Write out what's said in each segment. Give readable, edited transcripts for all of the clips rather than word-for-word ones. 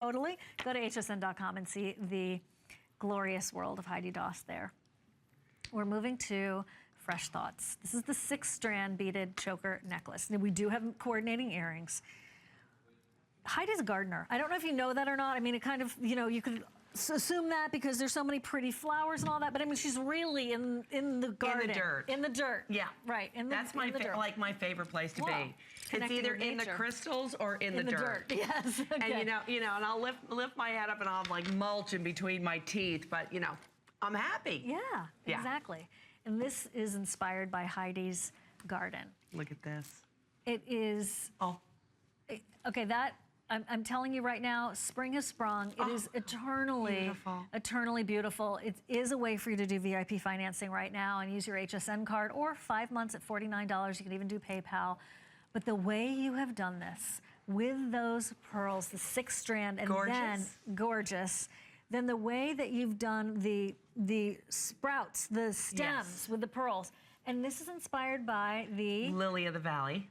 Totally. Go to hsn.com and see the glorious world of Heidi Daus there. We're moving to Fresh Thoughts. This is the 6-strand beaded choker necklace. And we do have coordinating earrings. Heidi's a gardener. I don't know if you know that or not. I mean, it kind of, you know, you could assume that because there's so many pretty flowers and all that, but I mean, she's really in the garden. In the dirt. In the dirt. Yeah. Right. That's my favorite place to be. It's either in the crystals or in the dirt. Yes. Okay. And and I'll lift my head up and I'll have like mulch in between my teeth, but you know, I'm happy. Yeah, exactly. And this is inspired by Heidi's garden. Look at this. It is, okay, I'm telling you right now, spring has sprung. It is eternally beautiful. It is a way for you to do VIP financing right now and use your HSN card, or 5 months at $49. You can even do PayPal. But the way you have done this with those pearls, the 6-strand, and then the way that you've done the sprouts, the stems with the pearls, and this is inspired by the Lily of the Valley.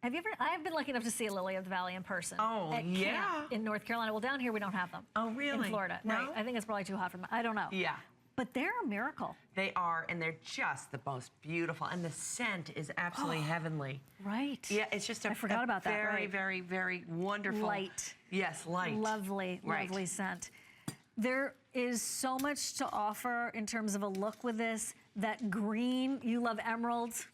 Have you ever? I've been lucky enough to see a lily of the valley in person. Oh, yeah. In North Carolina. Well, down here we don't have them. Oh, really? In Florida. No? Right. I think it's probably too hot for me. I don't know. Yeah. But they're a miracle. They are, and they're just the most beautiful. And the scent is absolutely heavenly. Right. Yeah, it's just I forgot about that. Very, very, very wonderful. Light. Yes, light. Lovely, lovely scent. There is so much to offer in terms of a look with this. That green, you love emeralds.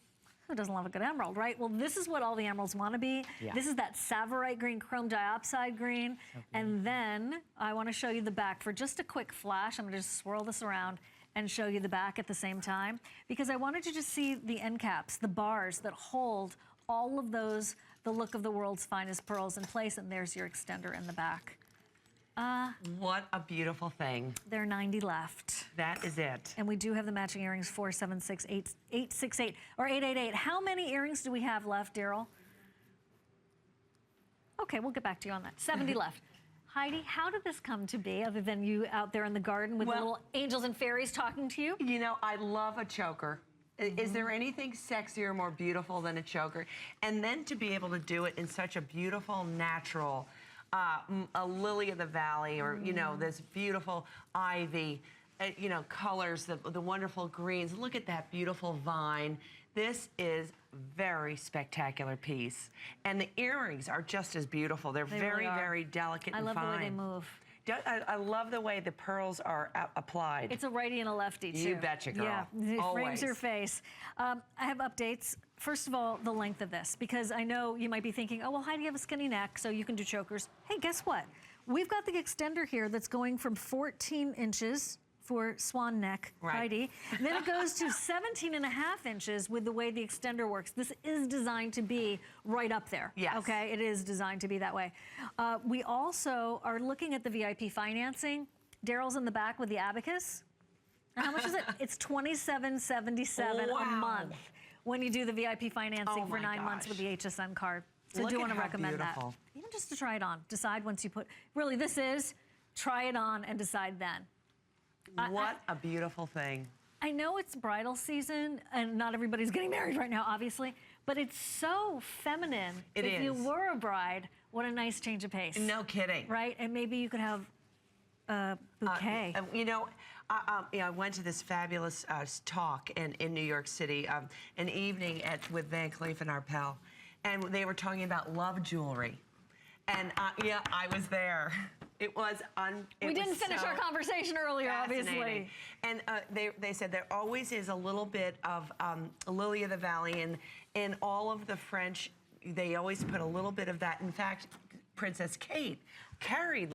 Who doesn't love a good emerald, right? Well, this is what all the emeralds want to be. Yeah. This is that Savorite green, chrome diopside green. And then I want to show you the back for just a quick flash. I'm going to just swirl this around and show you the back at the same time, because I wanted you to see the end caps, the bars that hold all of those, the look of the world's finest pearls in place. And there's your extender in the back. What a beautiful thing. There are 90 left. That is it. And we do have the matching earrings, 476-868 or 888. How many earrings do we have left, Daryl? Okay, we'll get back to you on that. 70 left. Heidi, how did this come to be, other than you out there in the garden with the little angels and fairies talking to you? You know, I love a choker. Is there anything sexier, more beautiful than a choker? And then to be able to do it in such a beautiful, natural, a lily of the valley, or you know, this beautiful ivy, you know, colors, the wonderful greens. Look at that beautiful vine. This is very spectacular piece, and the earrings are just as beautiful. They're very, very delicate and fine. I love the way they move. I love the way the pearls are applied. It's a righty and a lefty, too. You betcha, girl. Yeah, it Always. frames your face. I have updates. First of all, the length of this, because I know you might be thinking, oh, well, Heidi, you have a skinny neck, so you can do chokers. Hey, guess what? We've got the extender here that's going from 14 inches for swan neck, Heidi. And then it goes to 17 and a half inches with the way the extender works. This is designed to be right up there. Yes. Okay, it is designed to be that way. We also are looking at the VIP financing. Daryl's in the back with the abacus. And how much is it? It's $27.77 a month when you do the VIP financing for 9 months with the HSN card. So I do want to recommend that. Even just to try it on. Decide once you put, really this is, try it on and decide then. What a beautiful thing. I know it's bridal season and not everybody's getting married right now, obviously, but it's so feminine. If you were a bride, what a nice change of pace. No kidding. Right? And maybe you could have a bouquet. You know, I went to this fabulous talk in New York City, an evening with Van Cleef and Arpels, and they were talking about love jewelry. And yeah, I was there. It was we didn't finish our conversation earlier, obviously. And they said there always is a little bit of lily of the valley, and in all of the French, they always put a little bit of that. In fact, Princess Kate carried